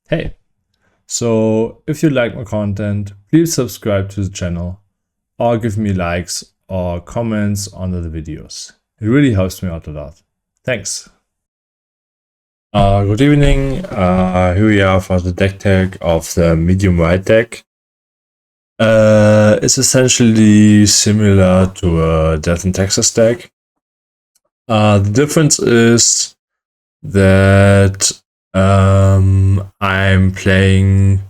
Hey, so if you like my content, please subscribe to the channel or give me likes or comments under the videos. It really helps me out a lot. Thanks. Good evening. Here we are for the deck tag of the medium white deck. It's essentially similar to a Death in Texas deck. The difference is that I'm playing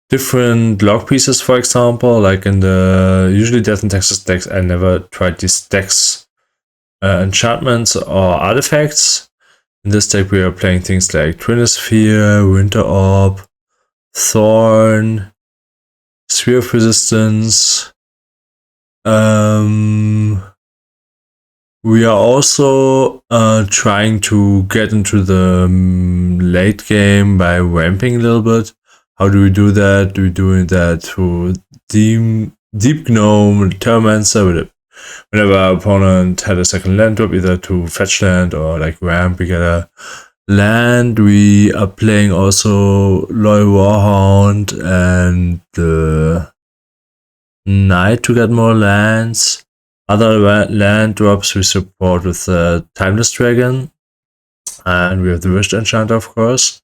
different log pieces, for example, like in the usually Death in Texas decks. I never tried these decks enchantments or artifacts. In this deck we are playing things like Twinosphere, Winter Orb, Thorn, Sphere of Resistance. We are also trying to get into the late game by ramping a little bit. How do we do that? We do that through Deep Gnome, Terramancer. Whenever our opponent had a second land drop, either to fetch land or like ramp, we get a land. We are playing also Loyal Warhound and the Knight to get more lands. Other land drops we support with the Timeless Dragon, and we have the Wished Enchanter, of course.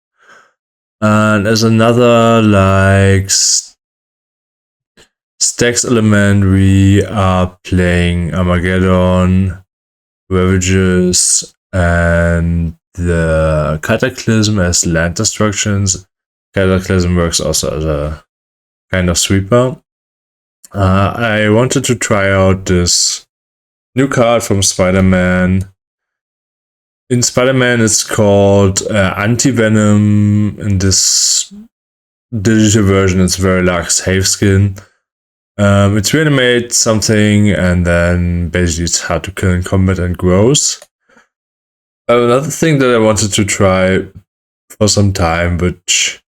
And as another like stacks element, we are playing Armageddon, Ravages, and the Cataclysm as land destructions. Cataclysm works also as a kind of sweeper. I wanted to try out this new card from Spider-Man. In Spider-Man, it's called Anti-Venom. In this digital version, it's very large save skin. It's reanimate something, and then basically it's hard to kill in combat and grows. Another thing that I wanted to try for some time, which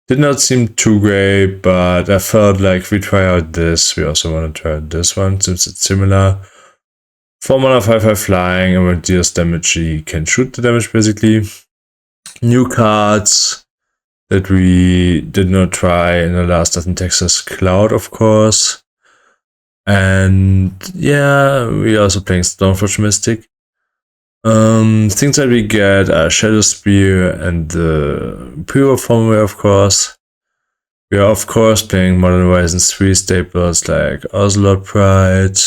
did not seem too great, but I felt like if we try out this, we also want to try out this one since it's similar. 4 mana 5/5 flying, and when it deals damage, he can shoot the damage basically. New cards that we did not try in the last Death in Texas, Cloud, of course. And yeah, we are also playing Stoneforge Mystic. Things that we get are Shadow Spear and the Pure Formula, of course. We are, of course, playing Modern Horizons 3 staples like Ocelot Pride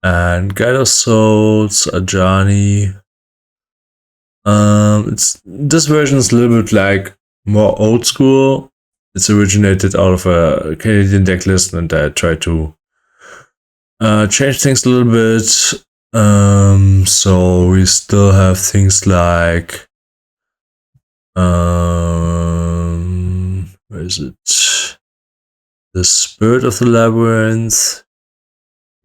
and Guide of Souls, Ajani. This version is a little bit like more old school. It's originated out of a Canadian deck list, and I tried to change things a little bit. So we still have things like where is it? The Spirit of the Labyrinth.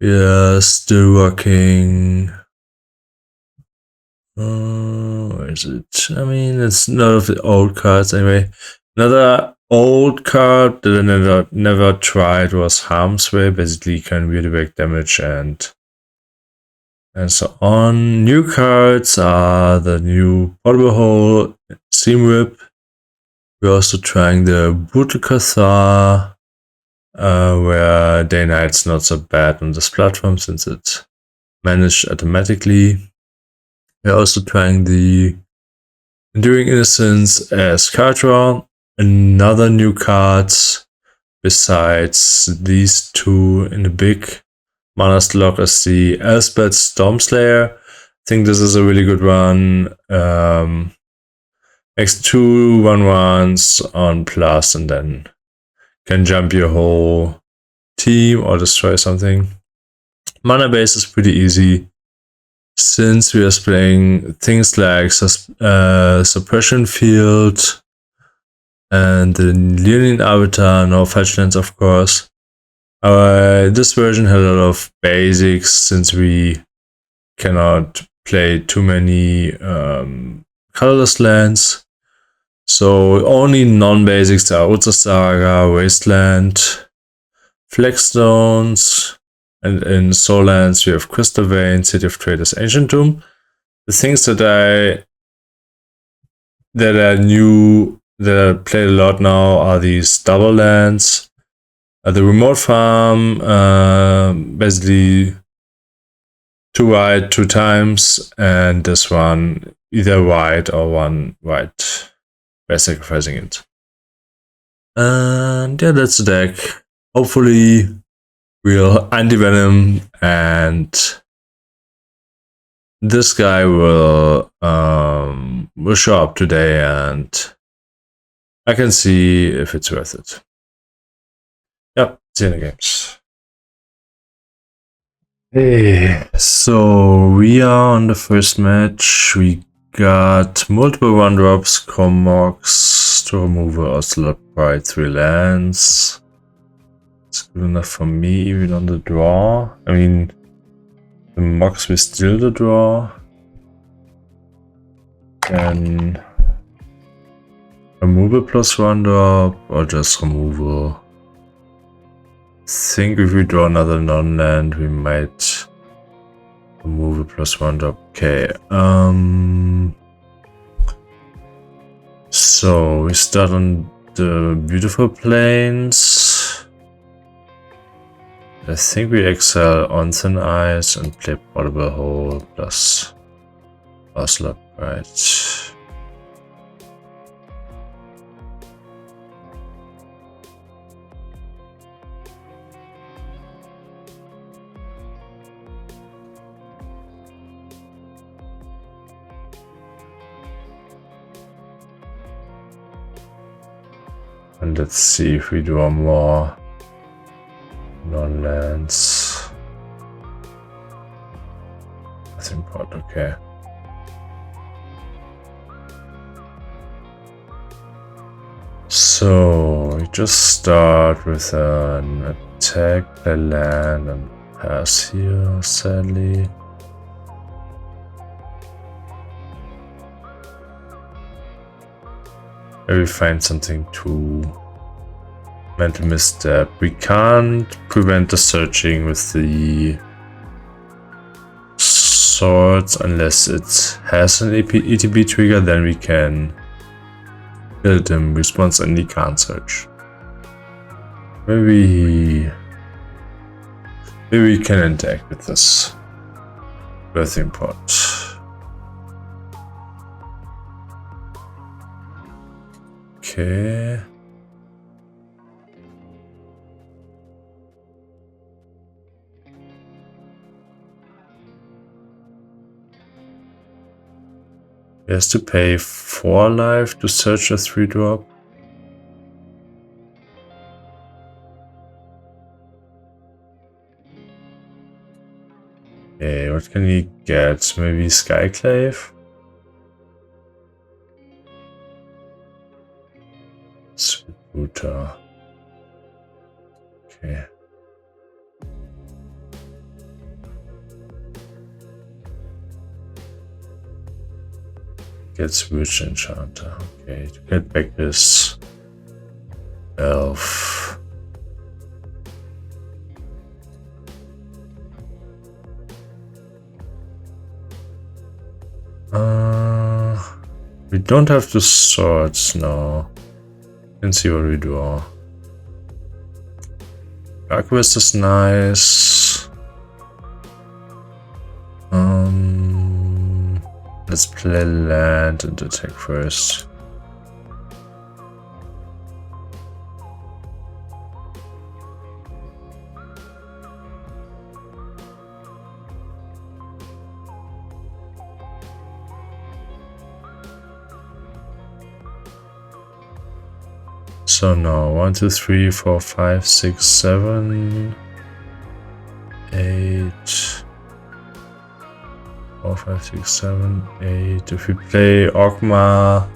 We are still working. Where is it? I mean, it's none of the old cards anyway. Another old card that I never tried was Harm's Way. Basically, you can really break damage and so on. New cards are the new Portable Hole, Seam Rip. We're also trying the Brutal Cathar, where Day Night's not so bad on this platform since it's managed automatically. We're also trying the Enduring Innocence as card draw. Another new cards besides these two in the big mana slot is the Elspeth Stormslayer. I think this is a really good one. Makes 2 1/1s on plus and then can jump your whole team or destroy something. Mana base is pretty easy since we are playing things like Suppression Field and the Leonin Avatar, no fetchlands, of course. This version had a lot of basics since we cannot play too many colorless lands. So only non-basics are Uther Saga, Wasteland, Flagstones, and in Soul Lands we have Crystal Vein, City of Traders, Ancient Tomb. The things that are new that I played a lot now are these double lands. The remote farm, basically 2 white 2 times, and this one either white or 1 white by sacrificing it. And yeah, that's the deck. Hopefully we'll anti-venom, and this guy will show up today, and I can see if it's worth it. Yep, see you in the games. Hey, so we are on the first match. We got multiple 1-drops, Comox to remove a slot by 3 lands. It's good enough for me, even on the draw. I mean, the Mox will steal the draw. Then removal plus 1-drop, or just removal. I think if we draw another non-land, we might remove a plus 1-drop. Okay. So we start on the beautiful plains. I think we exile on Thin Ice and play Portable Hole plus slot, right? And let's see if we draw more non-lands. Nothing pot, okay. So we just start with an attack, play land, and pass here, sadly. Maybe find something to mental misstep. We can't prevent the searching with the swords unless it has an ETB trigger, then we can build him response and he can't search. Maybe we can interact with this birthing pot. Okay. He has to pay 4 life to search a 3-drop. Okay, what can he get? Maybe Skyclave? Sweetbooter. Okay. Gets Witch Enchanter. Okay, to get back this elf. We don't have the swords now. Let's see what we draw. Archivist is nice. Let's play land and attack first. So now 1, 2, 3, 4, 5, 6, 7, 8. 4, 5, 6, 7, 8. If we play Ogma,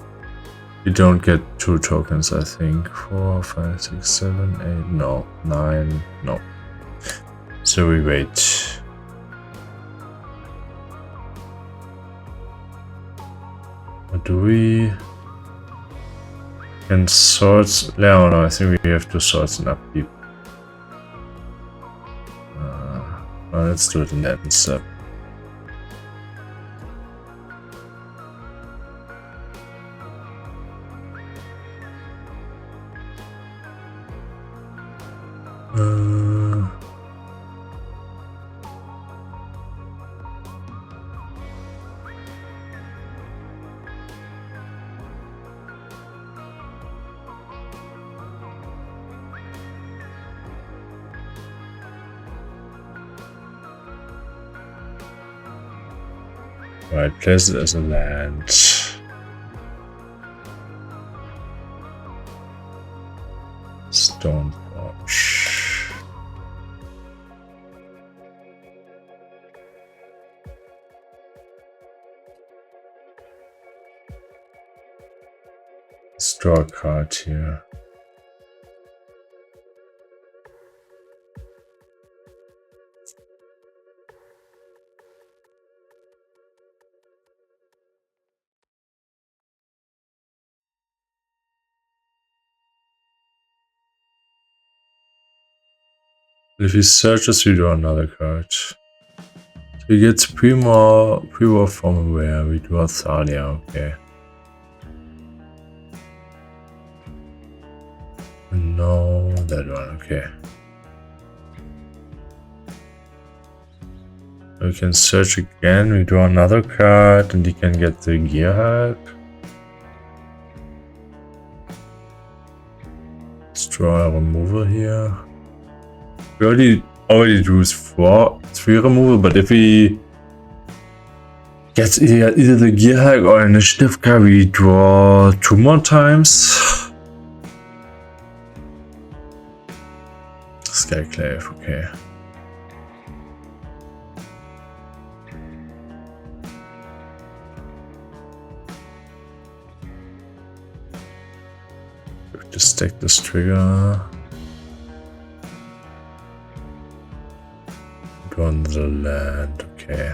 we don't get 2 tokens, I think. 4, 5, 6, 7, 8. No. 9. No. So we wait. What do we? And swords. No, I think we have 2 swords and upkeep. Well, let's do it in that instead. Right, place it as a land. Stone forge. Let's draw a card here. If he searches, we draw another card. So he gets pre-war from aware. We draw Thalia, okay. No, that one, okay. We can search again, we draw another card, and he can get the gear hack. Let's draw a removal here. We already drew 3 removal, but if he gets either the gear hack or initiative card, we draw 2 more times. Skyclave, okay. Just take this trigger. Go on the land, okay.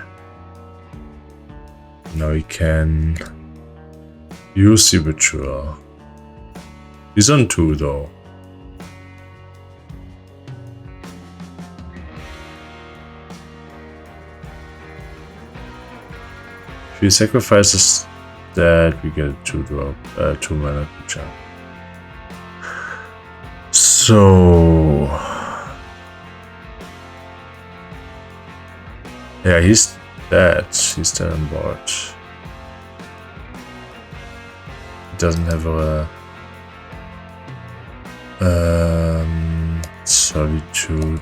Now we can use the ritual. He's on 2 though. If he sacrifices that, we get a 2 mana creature. So yeah, he's dead. He's dead on board. He doesn't have a solitude.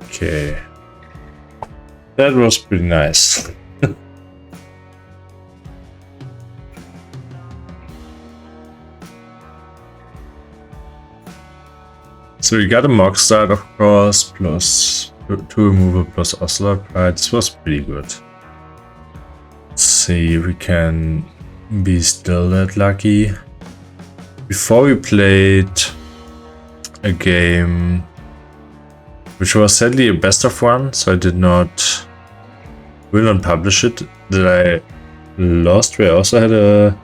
Okay, that was pretty nice. So we got a mock start, of course, plus 2 removal plus Ocelot Pride. This was pretty good. Let's see if we can be still that lucky. Before we played a game which was sadly a best of 1, so I will not publish it, that I lost, where I also had a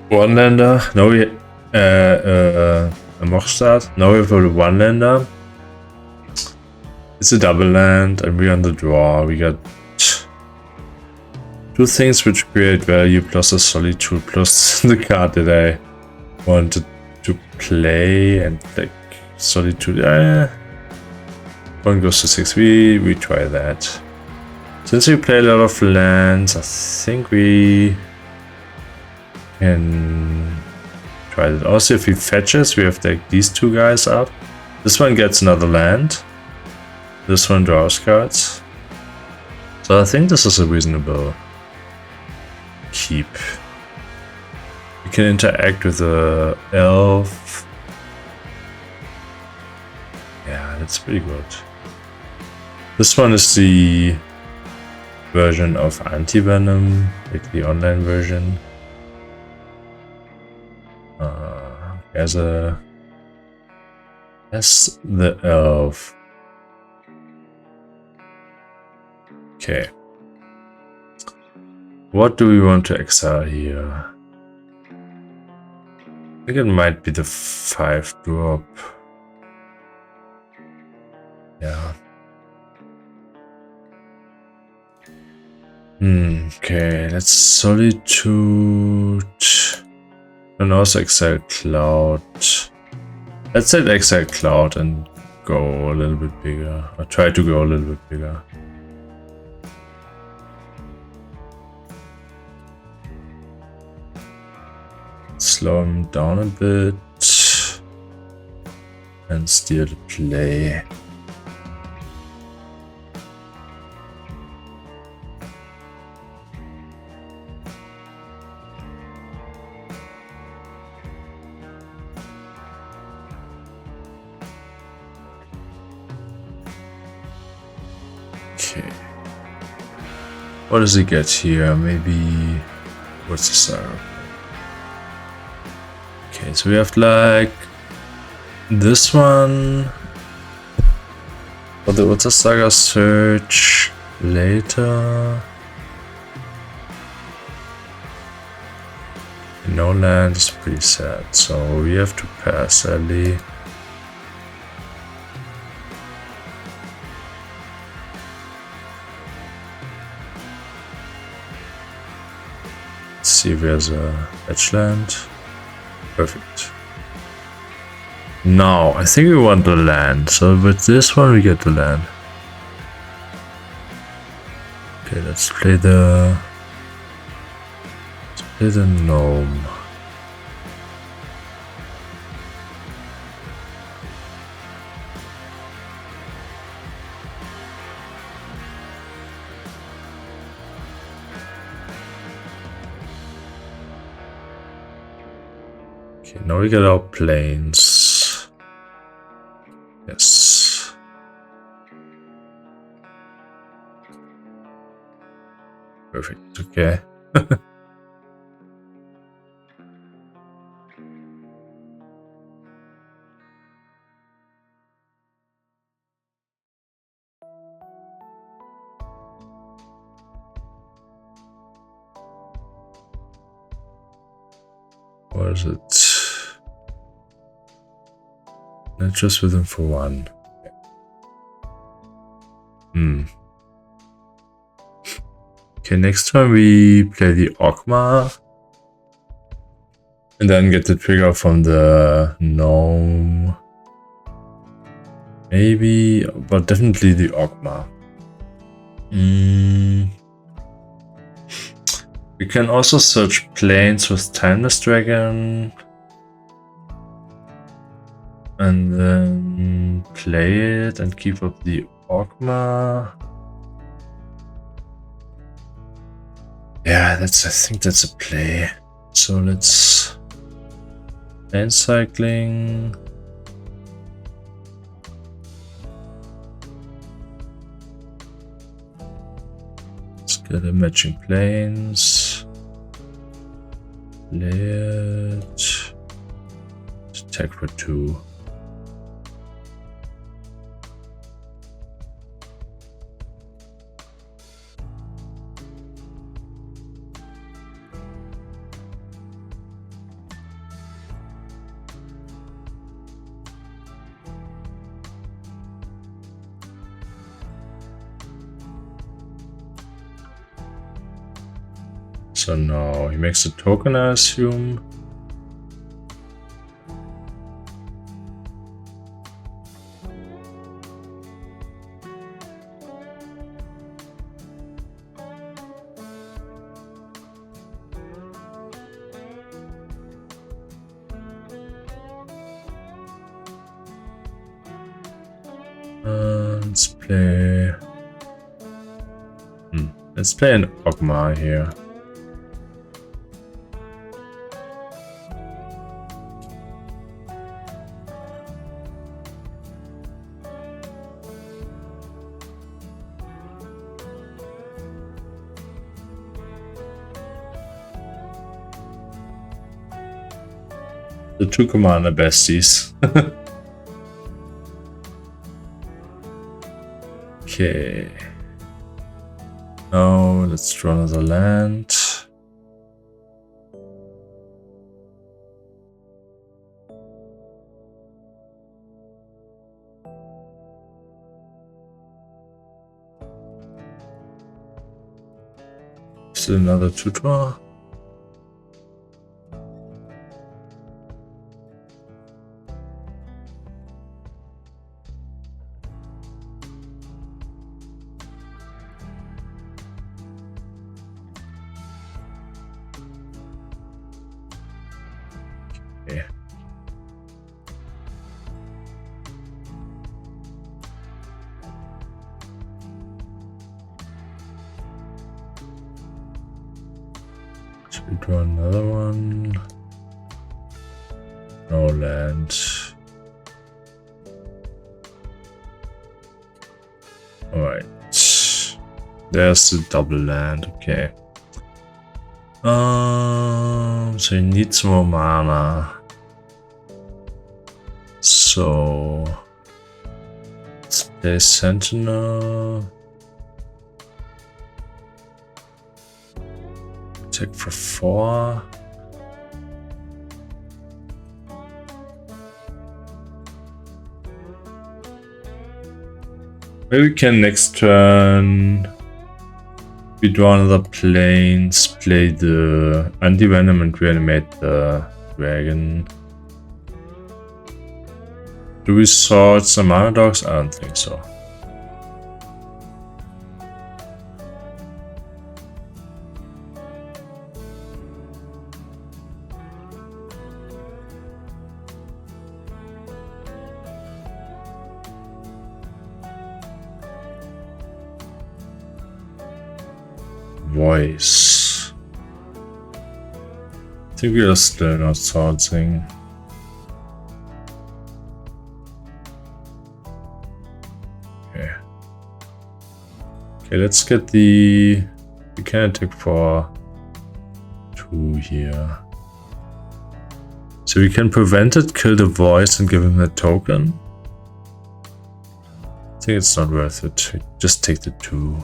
one-lander. Now we a Mochstad. Now we have a one-lander. It's a double land, and we're on the draw. We got 2 things which create value, plus a solitude, plus the card that I wanted to play, and like solitude. One goes to 6. We try that. Since we play a lot of lands, I think we can try that. Also, if he fetches, we have like these 2 guys up. This one gets another land. This one draws cards. So I think this is a reasonable keep. We can interact with the elf. Yeah, that's pretty good. This one is the version of Anti-Venom, like the online version. As the elf. Okay. What do we want to exile here? think it might be the 5 drop. Yeah. Okay, let's Solitude. And also Exile Cloud. Let's set Exile Cloud and go a little bit bigger. Or try to go a little bit bigger. Slow him down a bit. And steer the play. Okay. What does he get here? Maybe... What's the Saga? Okay, so we have like... This one... For the Uta Saga search later... No land is pretty sad, so we have to pass sadly. Let's see if there's a edgeland. Perfect. Now, I think we want the land, so with this one we get the land. Okay, let's play the gnome. Okay, now we get our planes. Yes. Perfect, okay. What is it? Not just with him for one. Okay, next time we play the Ogma. And then get the trigger from the gnome. Maybe, but definitely the Ogma. We can also search planes with Timeless Dragon. And then play it and keep up the Ogma. Yeah, I think that's a play. So let's plane cycling. Let's get a matching planes. Play it. Attack for 2. So now he makes a token, I assume. Let's play. Let's play an Ogma here. The 2 commander besties. Okay. Now let's draw another land. Still another tutor. Okay. Should we draw another one? No land. Alright. There's the double land, okay. So he needs more mana. So let's play Sentinel. Attack for 4. Maybe we can next turn. We draw another planes, play the anti-venom and reanimate the dragon. Do we sort some mana dogs? I don't think so. Voice. I think we are still not sorting. Okay. Okay, let's get the... We can attack for 2 here. So we can prevent it, kill the voice and give him a token. I think it's not worth it. Just take the 2.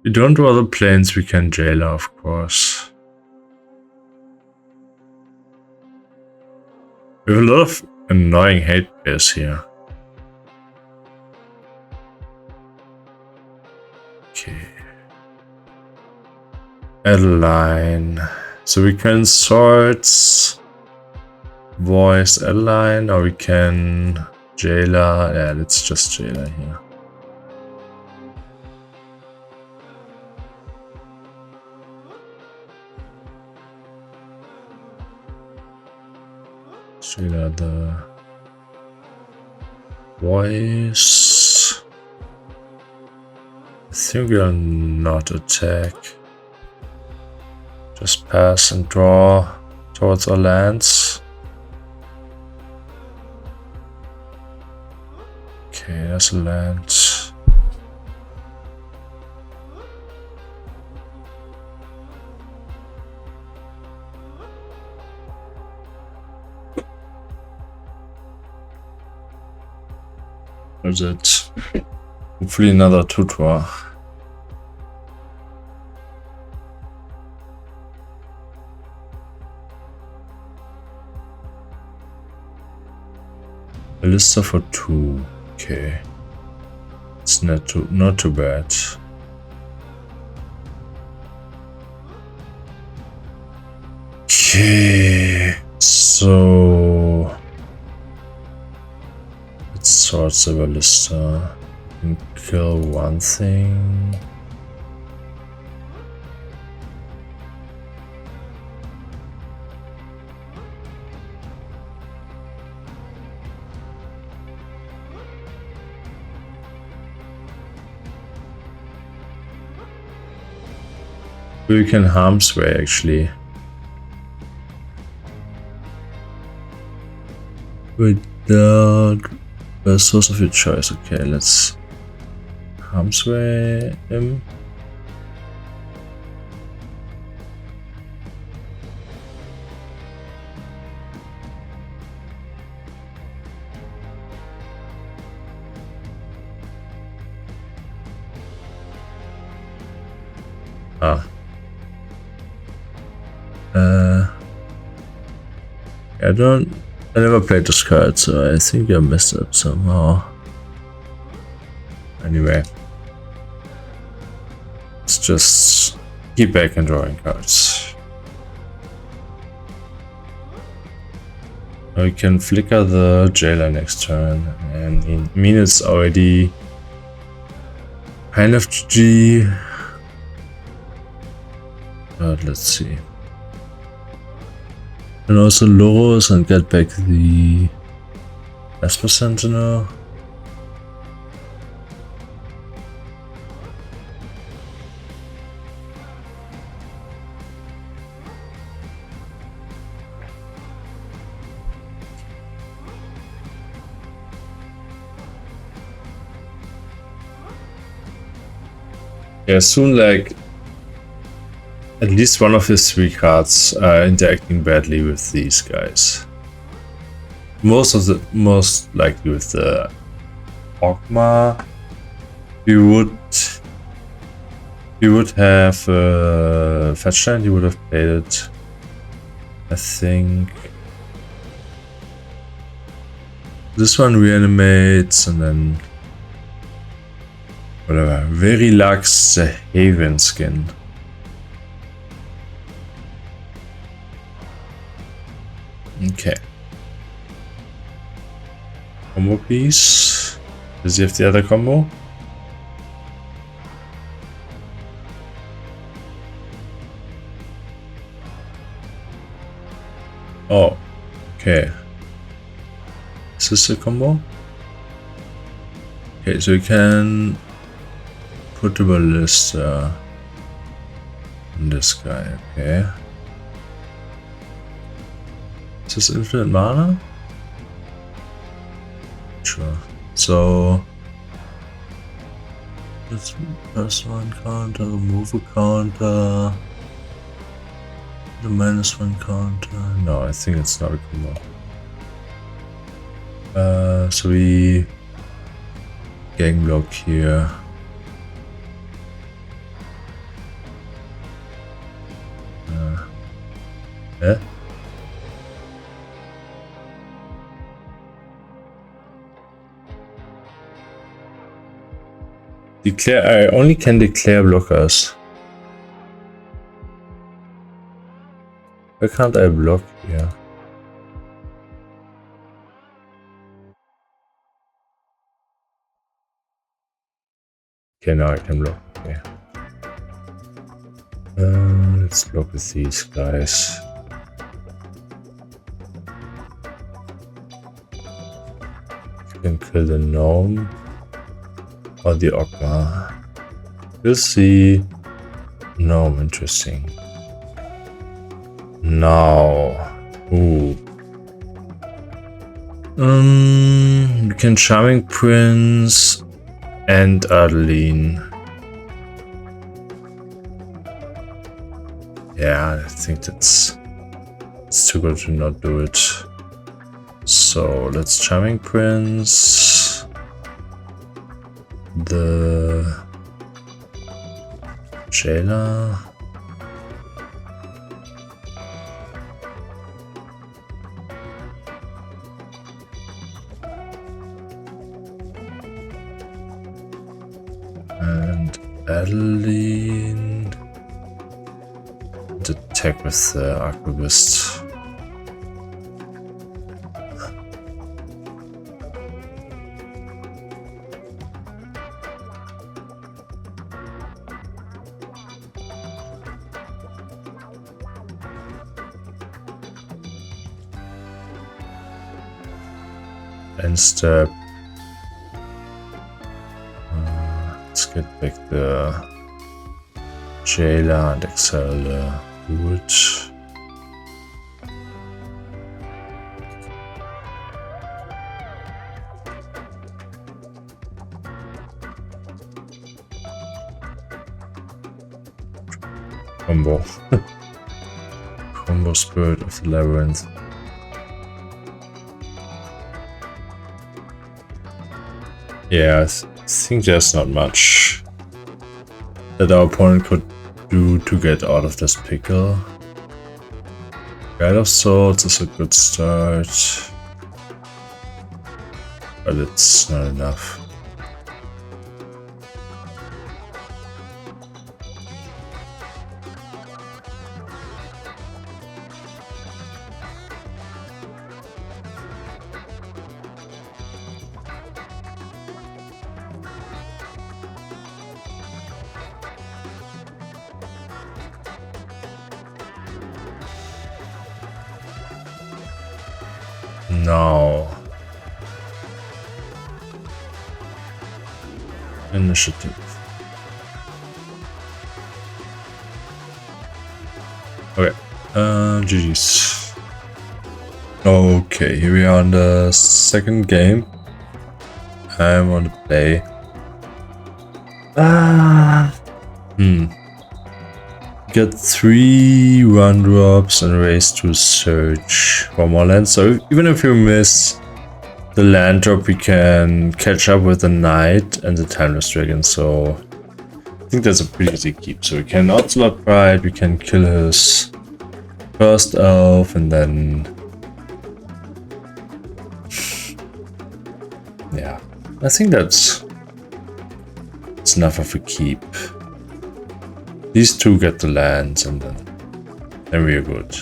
We don't draw the planes, we can jailer, of course. We have a lot of annoying hate players here. Okay. Adeline. So we can sort voice Adeline, or we can jailer. Yeah, let's just jailer here. Jailer the voice. I think we'll not attack. Just pass and draw towards our lands. Okay, there's a land. That's it. Hopefully another tutor. A lister for 2. Okay. It's not too bad. Okay. So let's sort the ballista. We can kill one thing. We can harm sway actually. With the source of your choice. Okay, let's harm's way him. I never played this card, so I think I messed up somehow. Anyway, let's just keep back and drawing cards. We can flicker the jailer next turn, and I mean it's already kind of GG. But let's see. And also Loros and get back the Esper Sentinel. Yeah, soon like at least one of his 3 cards are interacting badly with these guys. Most likely with the Ogma. He would have fetch land, he would have played it. I think this one reanimates and then whatever. Very Lux the Haven skin. Okay. Combo piece. Does he have the other combo? Oh, okay. Is this a combo? Okay, so you can put the ballista on this guy, okay. Is this infinite mana? Sure. So let's press 1 counter, remove a counter, the -1 counter. No, I think it's not a combo. So we gang block here. Yeah. Declare. I only can declare blockers. Why can't I block here? Okay, now I can block. Okay. Let's block with these guys. You can kill the gnome. Or the Ogma. We'll see. No, interesting. Now. Ooh. We can Charming Prince and Adeline. Yeah, I think it's too good to not do it. So let's Charming Prince. The jailer. And Adeline. And attack with the arquebust. And step. Let's get back the jailer and exile the wood. Combo. Combo Spirit of the Labyrinth. Yeah, I think there's not much that our opponent could do to get out of this pickle. Guide of Swords is a good start, but it's not enough. Now, initiative. Okay, GG's. Okay, here we are on the second game. I'm on the play. Get 3 1 drops and race to search for more land. So even if you miss the land drop, we can catch up with the knight and the timeless dragon. So I think that's a pretty easy keep. So we can Ocelot Pride, we can kill his first elf, and then yeah, I think that's enough of a keep. These two get the lands, and then we are good.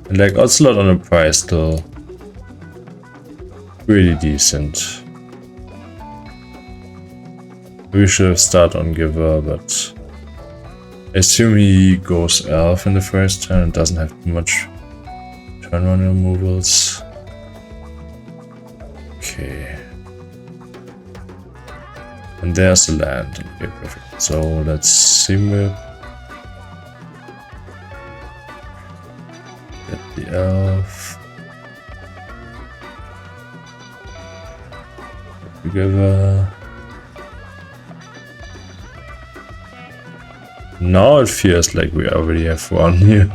And like Ocelot on a price still really decent. We should have started on Giver, but I assume he goes Elf in the first turn and doesn't have too much turn 1 removals. Okay. And there's the land. Okay, perfect. So let's simulate. Get the elf. Get together. Now it feels like we already have one here.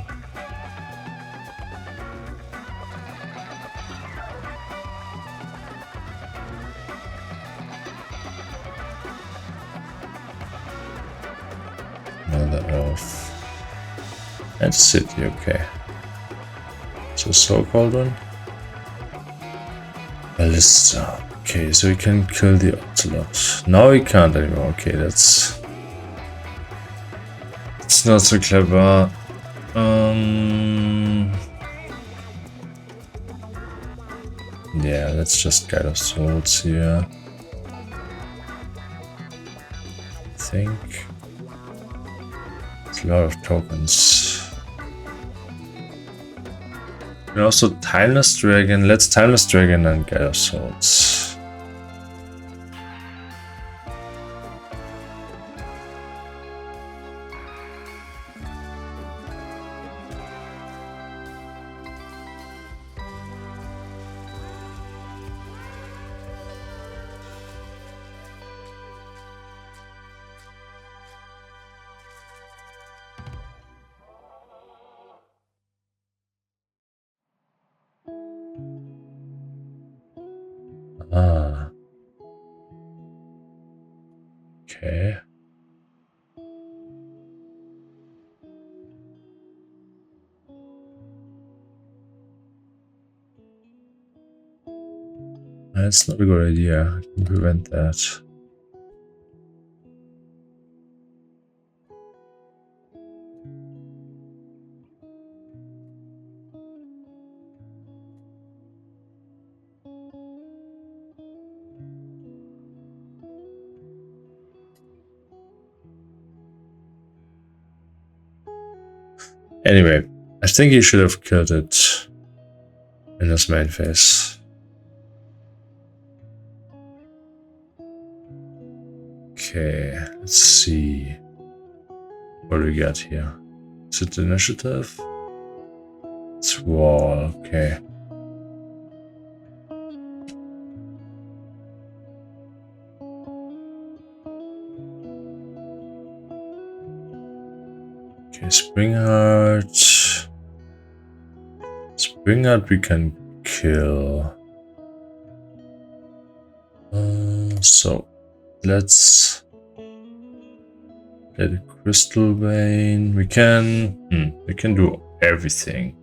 Another elf. And city, okay. So so-called one. Ballista. Okay, so we can kill the Ocelot. Now we can't anymore. Okay, that's not so clever. Yeah, let's just Guide of Swords here. I think it's a lot of tokens. And also Timeless Dragon. Let's Timeless Dragon and Guide of Swords. Ah. Okay. That's not a good idea. I can prevent that. Anyway, I think he should have killed it in his main phase. Okay, let's see what do we got here. Is it initiative? It's wall, okay. Springheart. Springheart we can kill. So let's get a crystal vein. We can do everything.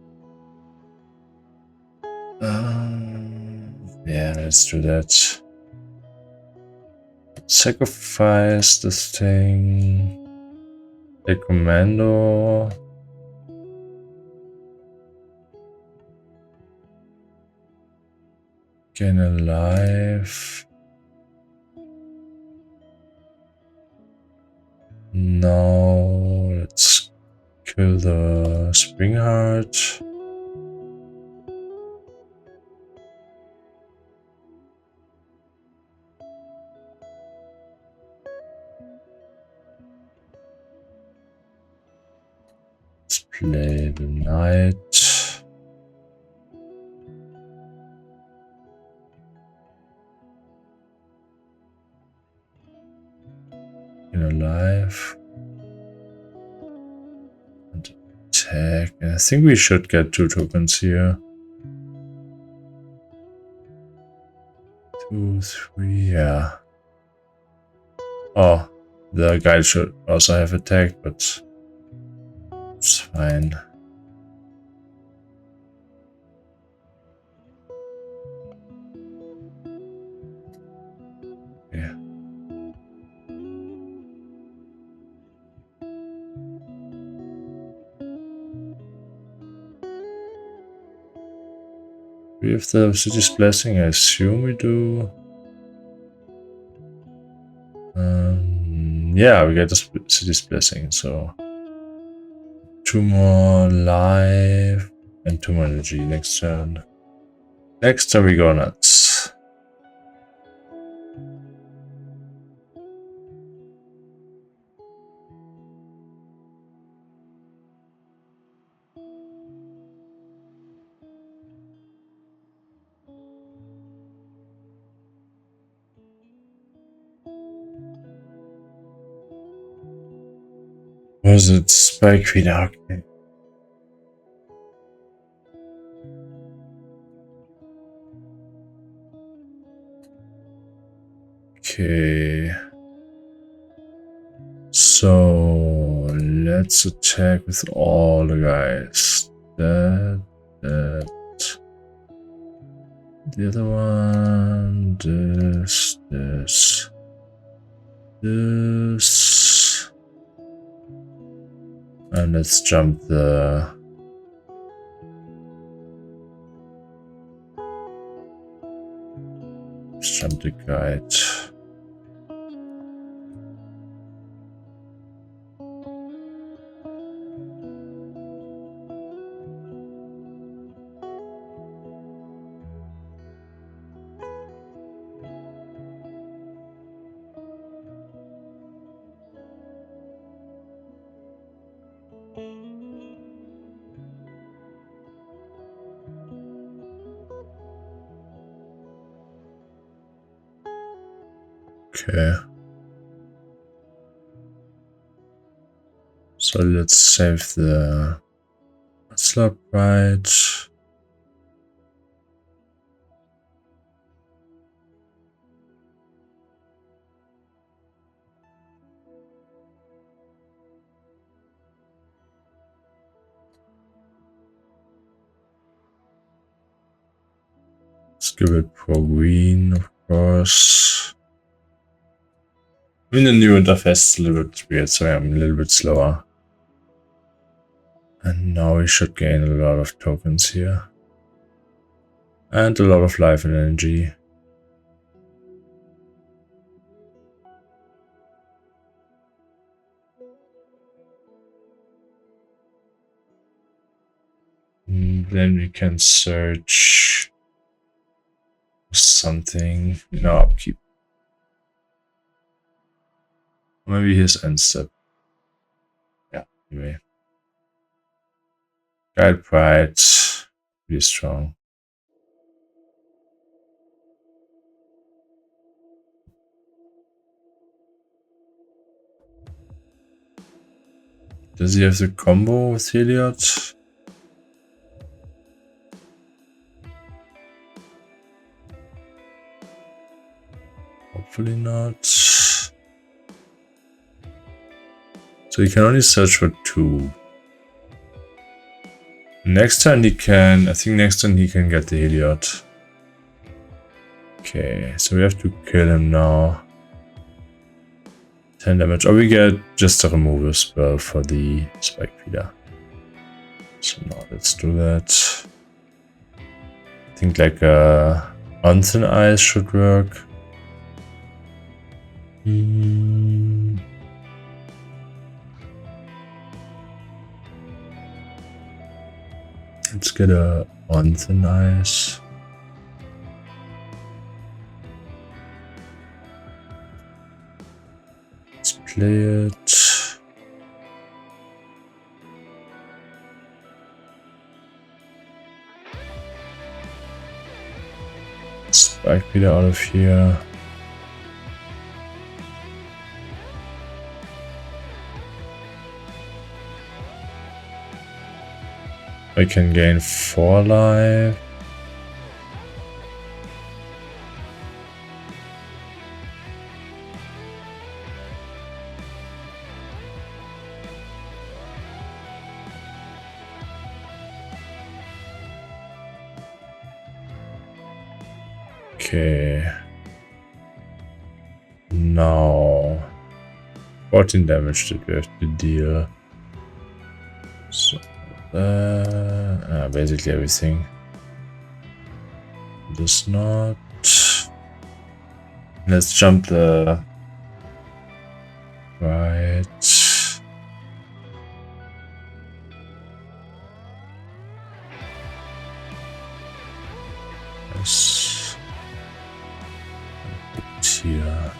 Yeah, let's do that. Sacrifice this thing. Take commando. Gain a life. Now let's kill the Springheart. Let's play the knight. In a life. And attack. And I think we should get 2 tokens here. 2, 3, yeah. Oh, the guy should also have attack, but it's fine. Yeah. We have the city's blessing, I assume we do. Yeah, we get the city's blessing, so 2 more life and 2 more energy next turn. Next turn we go nuts. Was it Spike Queen? Okay. Okay. So let's attack with all the guys. That. The other one. This. And let's jump the. Let's jump the guide. Okay. So let's save the slot right. Let's give it pro green, of course. I mean, the new interface is a little bit weird, so I'm a little bit slower. And now we should gain a lot of tokens here. And a lot of life and energy. Then we can search something in our upkeep. Maybe his end step. Yeah, anyway. Guide Pride, really strong. Does he have the combo with Heliod? Hopefully not. So he can only search for 2. Next time he can, I think next time he can get the Heliod. Okay, so we have to kill him now. 10 damage, or we get just a removal spell for the Spike Feeder. So now let's do that. I think like on thin ice should work. Let's get a on thin ice. Let's play it. Spike Feeder out of here. I can gain 4 life. Okay. Now 14 damage that we have to deal. So basically everything. Does not. Let's jump the right. Yes. Here.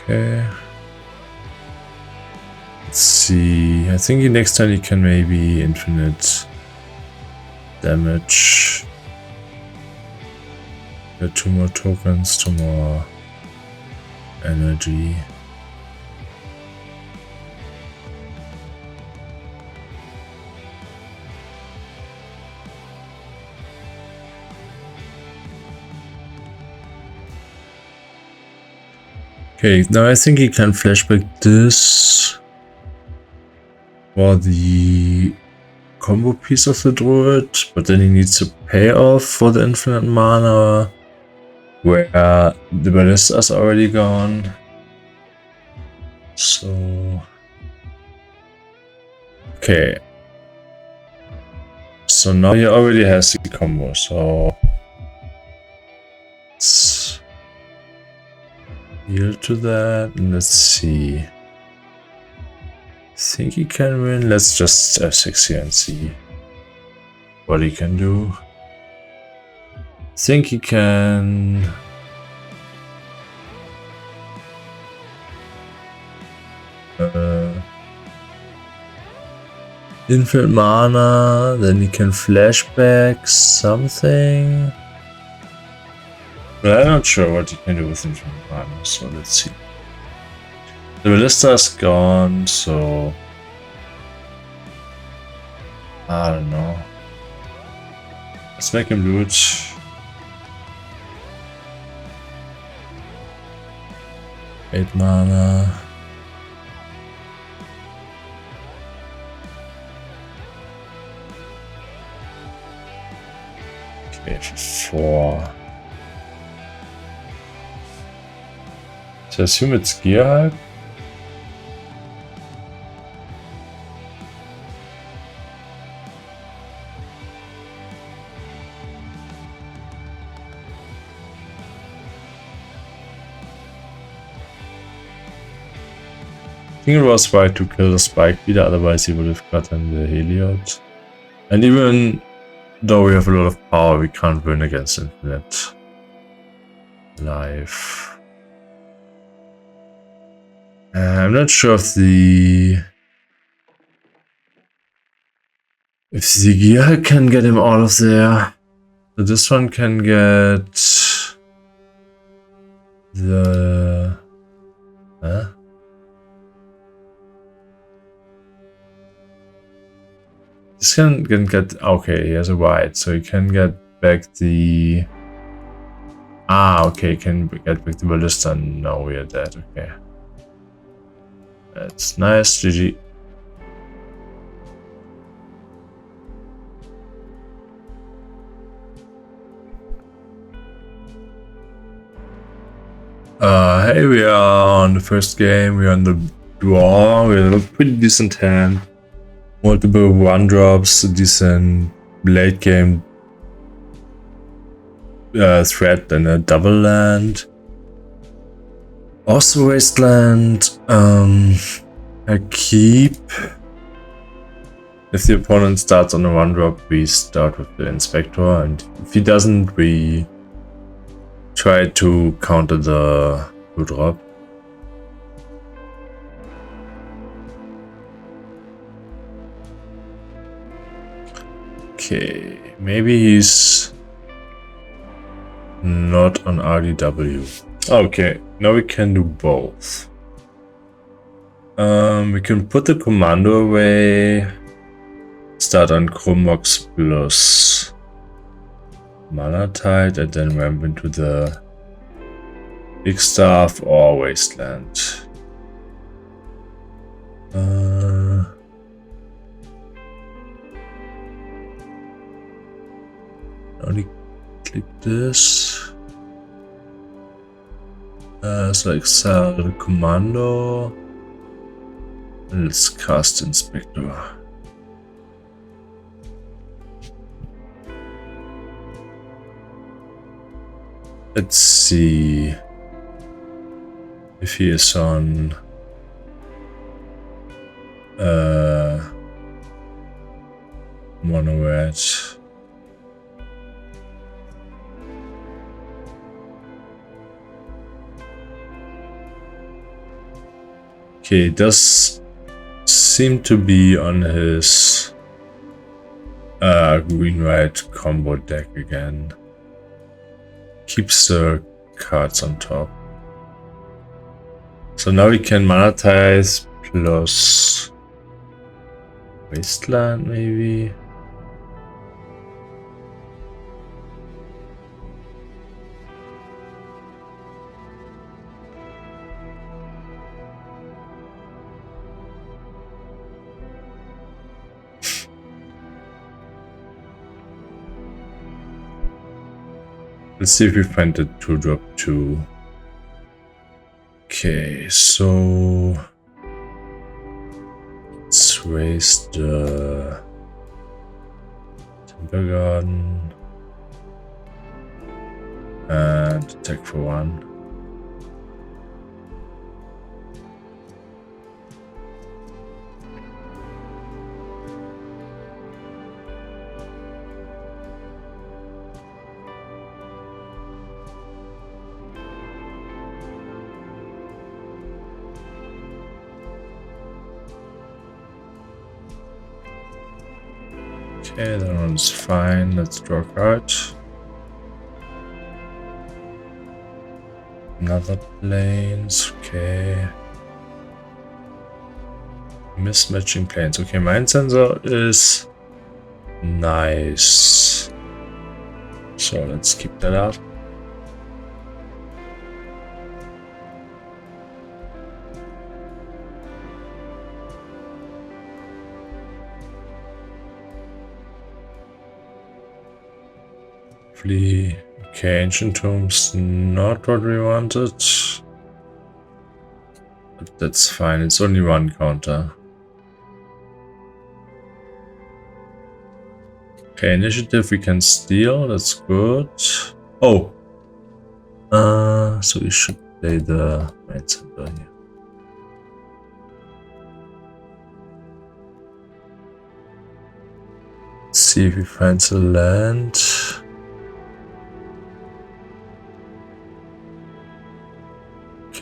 Okay. Let's see. I think next time he can maybe infinite damage. Get 2 more tokens, 2 more energy. Okay, now I think he can flashback this for the combo piece of the druid, but then he needs to pay off for the infinite mana, where the ballista is already gone. So okay. So now he already has the combo, so let's yield to that, and let's see. I think he can win. Let's just F6 here and see what he can do. I think he can. Infinite mana, then he can flashback something. But I'm not sure what he can do with infinite mana, so let's see. The ballista is gone, so I don't know. Let's make him do it. Eight mana. Okay, for 4. So I assume it's gear hype. I think it was right to kill the Spike Beater, otherwise he would have gotten the Heliod. And even though we have a lot of power, we can't win against infinite life. I'm not sure if the gear can get him out of there. So this one can get the this can get okay, he has a white, so he can get back the okay, can get back the ballista. Now we are dead, okay. That's nice, GG. Hey, we are on the first game, we are on the draw, we have a pretty decent hand. Multiple one drops, decent late game threat and a double land. Also wasteland, I keep. If the opponent starts on a one drop, we start with the inspector, and if he doesn't, we try to counter the 2-drop. Okay, maybe he's not on RDW. Okay, now we can do both. We can put the commando away, start on Chromox plus Mana Tide, and then ramp into the Big Staff or Wasteland. Only click this. So exile the commando. And let's cast Inspector. Let's see if he is on mono red. Okay, it does seem to be on his green-white combo deck again. Keeps the cards on top. So now we can monetize plus Wasteland maybe. Let's see if we find the 2-drop 2. Okay, so let's raise the Timber Garden and attack for 1. Okay, that one's fine. Let's draw a card. Another planes, okay. Mismatching planes. Okay, Mind Sensor is nice. So let's keep that up. Okay, Ancient Tombs, not what we wanted. But that's fine, it's only one counter. Okay, initiative we can steal, that's good. Oh! So we should play the Mind Center here. Let's see if he finds a land.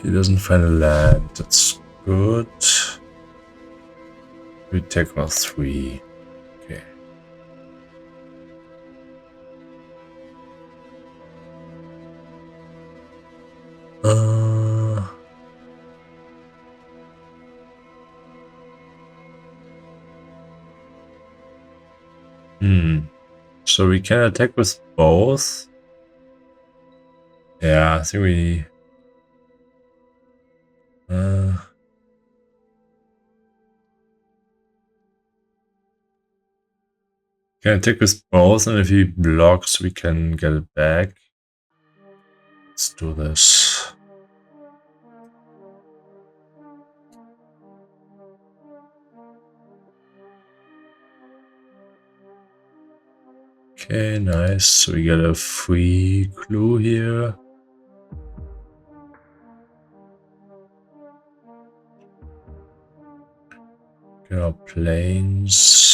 He doesn't find a land, that's good. We take our 3. Okay. So we can attack with both. Yeah, I think we can attack with both, and if he blocks, we can get it back. Let's do this. Okay, nice. So we get a free clue here. Get our planes.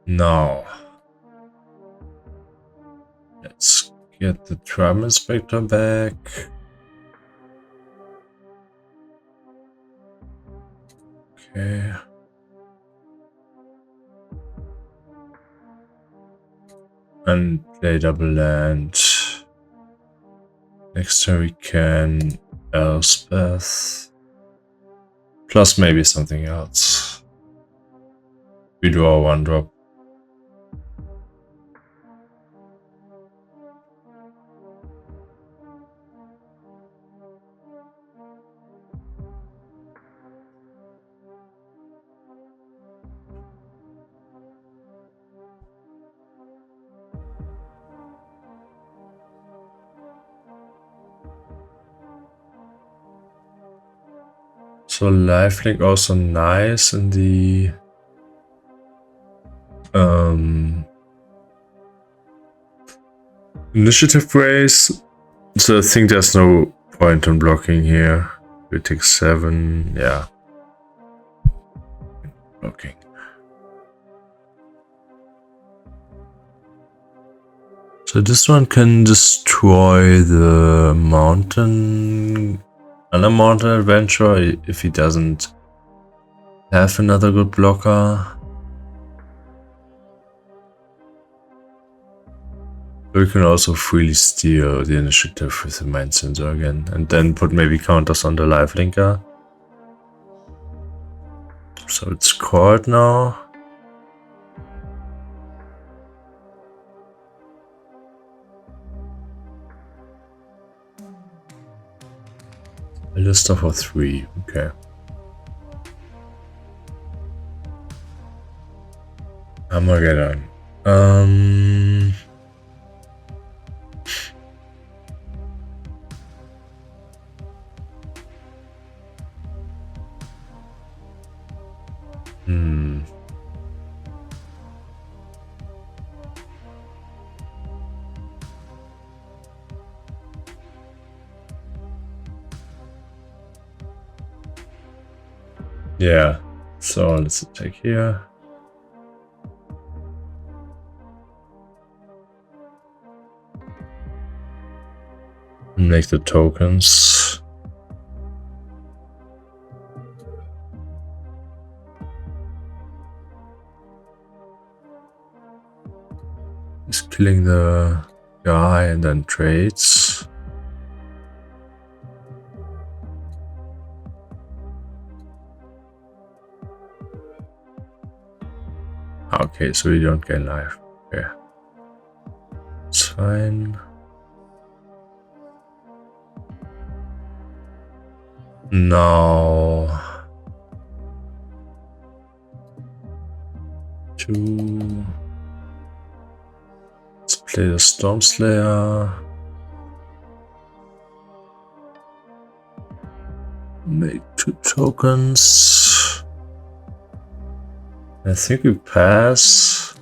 Now, let's get the drum inspector back. Okay. And play double land. Next turn we can Elspeth. Plus maybe something else. We draw 1 drop. So lifelink also nice in the initiative race. So I think there's no point in blocking here. We take 7, yeah. Blocking. So this one can destroy the mountain, another mountain adventure if he doesn't have another good blocker. We can also freely steal the initiative with the Mind Sensor again, and then put maybe counters on the lifelinker. So it's called now. A list of 3, okay. Armageddon. Yeah, so let's attack here. Make the tokens. Just killing the guy and then trades. Okay, so we don't gain life. Okay. It's fine. Now 2. Let's play the Storm Slayer. Make 2 tokens. I think we pass.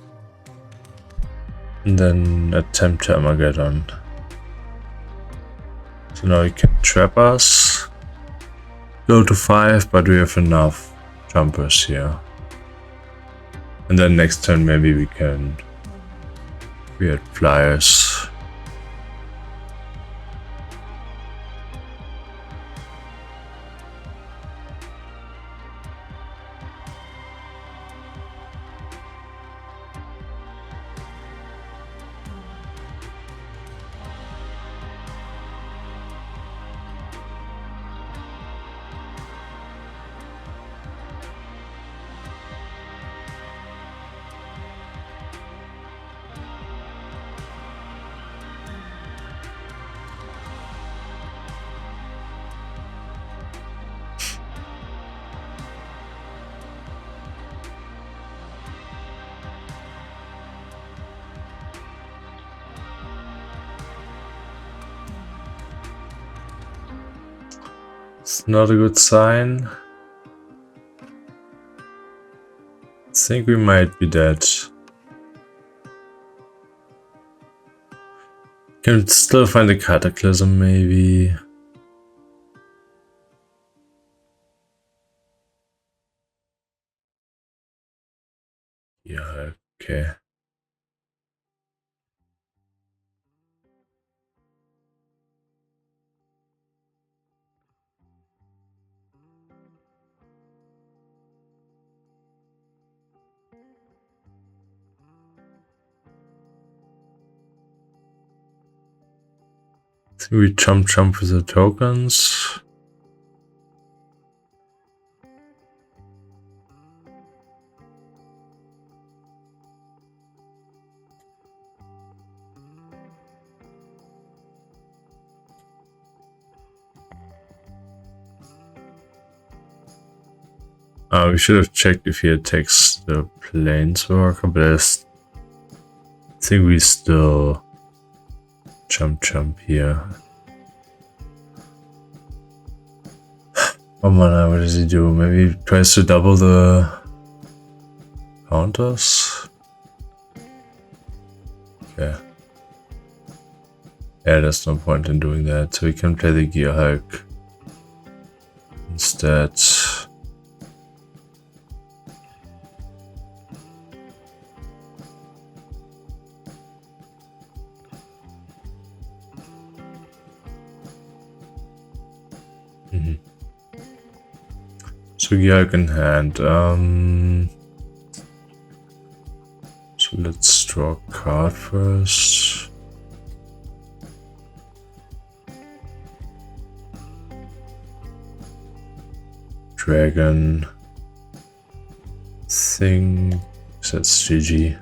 And then attempt to Armageddon. So now he can trap us. Go to 5, but we have enough jumpers here. And then next turn maybe we can create flyers. It's not a good sign. I think we might be dead. Can still find a cataclysm maybe. Yeah, okay. I think we jump with the tokens. We should have checked if he attacks the planeswalker, but I think we still jump here. Oh man, what does he do? Maybe he tries to double the counters? Okay. Yeah, there's no point in doing that, so we can play the Gear Hulk instead. So Gear Hulk in hand. So let's draw a card first. Dragon thing. That's GG.